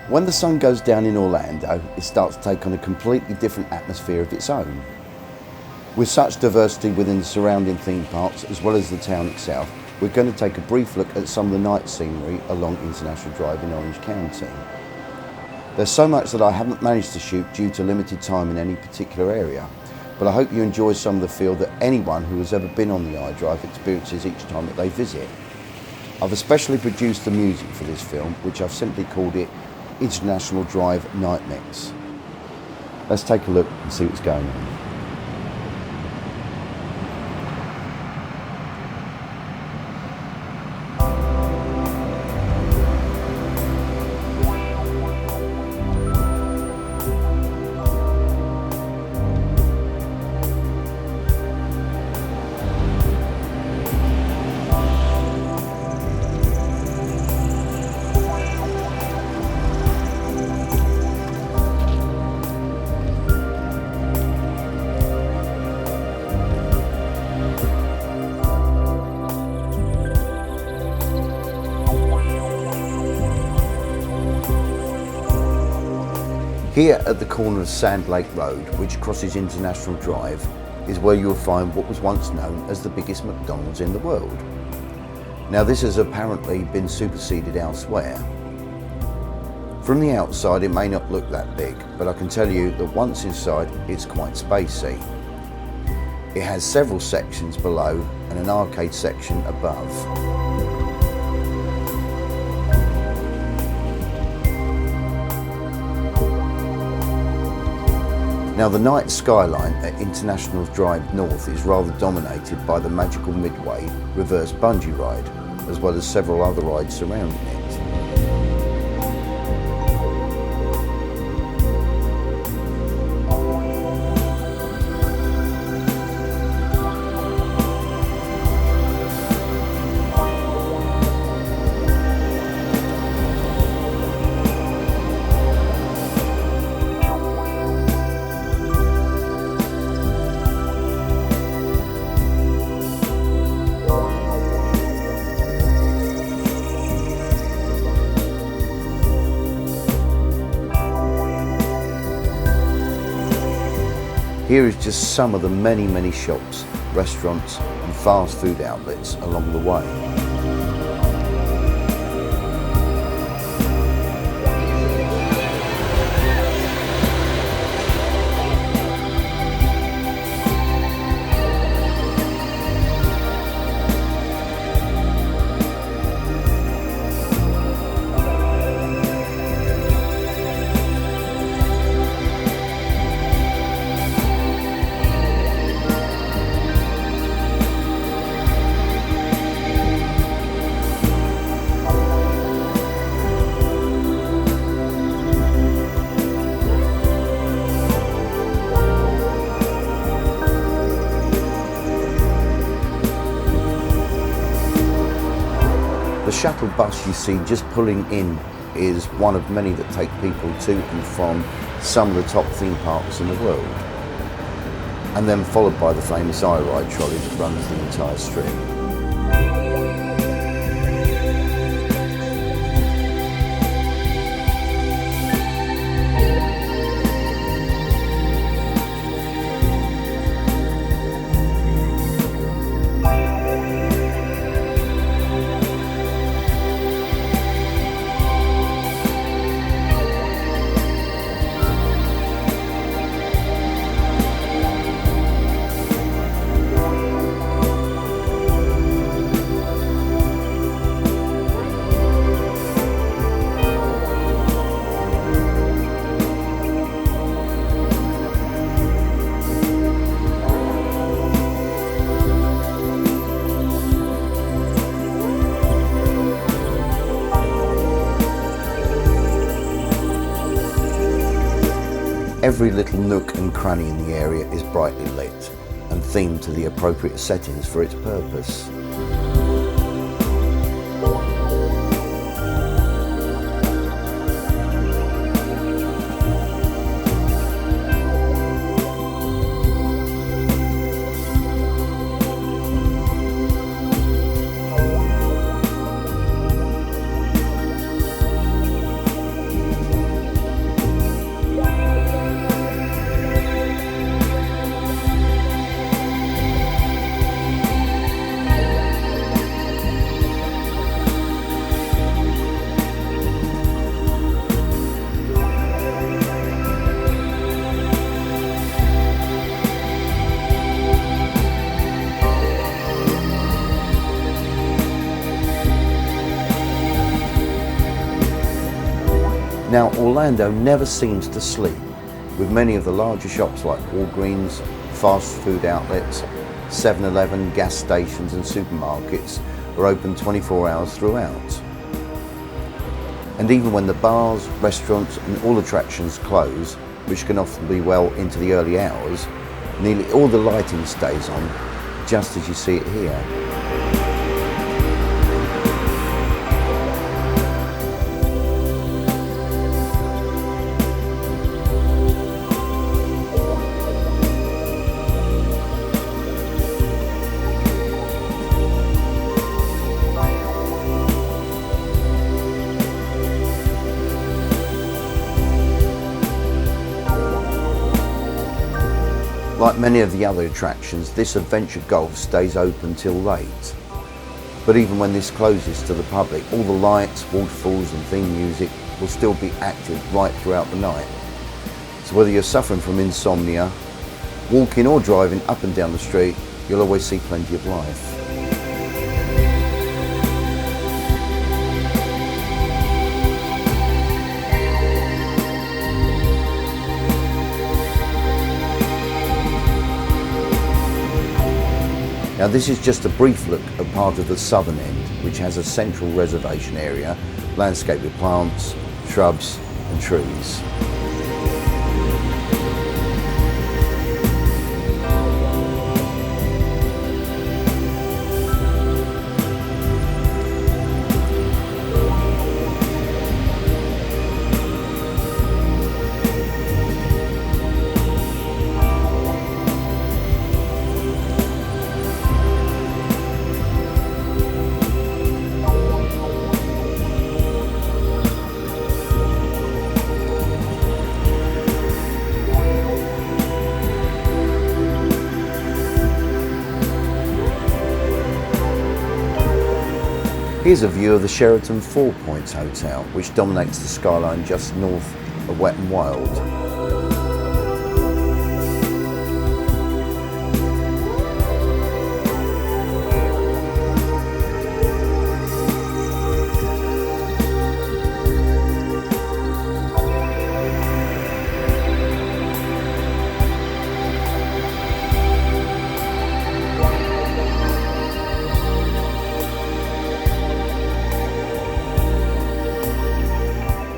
When the sun goes down in Orlando, it starts to take on a completely different atmosphere of its own. With such diversity within the surrounding theme parks as well as the town itself, we're going to take a brief look at some of the night scenery along International Drive in Orange County. There's so much that I haven't managed to shoot due to limited time in any particular area, but I hope you enjoy some of the feel that anyone who has ever been on the iDrive experiences each time that they visit. I've especially produced the music for this film, which I've simply called it International Drive Night Mix. Let's take a look and see what's going on. Here at the corner of Sand Lake Road, which crosses International Drive, is where you will find what was once known as the biggest McDonald's in the world. Now this has apparently been superseded elsewhere. From the outside it may not look that big, but I can tell you that once inside it's quite spacey. It has several sections below and an arcade section above. Now the night skyline at International Drive North is rather dominated by the magical Midway reverse bungee ride, as well as several other rides surrounding it. Here is just some of the many shops, restaurants and fast food outlets along the way. The shuttle bus you see just pulling in is one of many that take people to and from some of the top theme parks in the world, and then followed by the famous iRide trolley that runs the entire strip. Every little nook and cranny in the area is brightly lit and themed to the appropriate settings for its purpose. Now, Orlando never seems to sleep, with many of the larger shops like Walgreens, fast food outlets, 7-Eleven, gas stations and supermarkets are open 24 hours throughout. And even when the bars, restaurants and all attractions close, which can often be well into the early hours, nearly all the lighting stays on, just as you see it here. Like many of the other attractions, this adventure golf stays open till late. But even when this closes to the public, all the lights, waterfalls and theme music will still be active right throughout the night. So whether you're suffering from insomnia, walking or driving up and down the street, you'll always see plenty of life. Now this is just a brief look at part of the southern end, which has a central reservation area, landscaped with plants, shrubs and trees. Here's a view of the Sheraton Four Points Hotel, which dominates the skyline just north of Wet n Wild.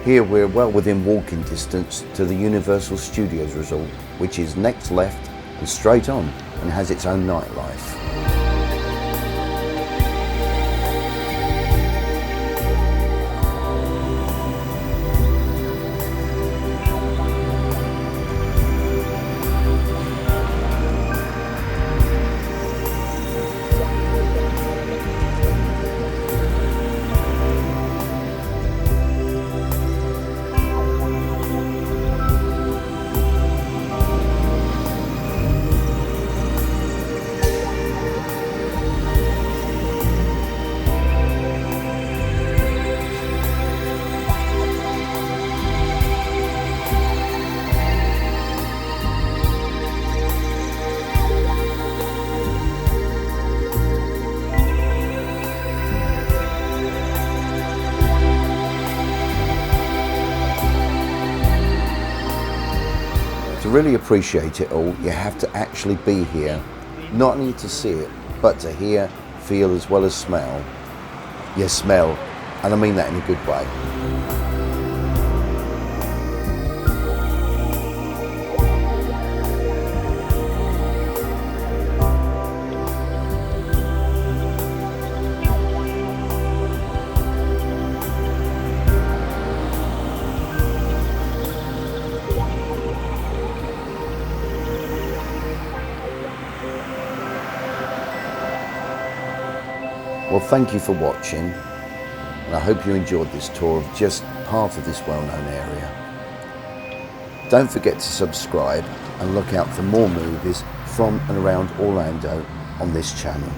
Here we're well within walking distance to the Universal Studios Resort, which is next left and straight on and has its own nightlife. To really appreciate it all, you have to actually be here, not only to see it, but to hear, feel as well as smell. Yes, smell, and I mean that in a good way. Well, thank you for watching, and I hope you enjoyed this tour of just part of this well-known area. Don't forget to subscribe and look out for more movies from and around Orlando on this channel.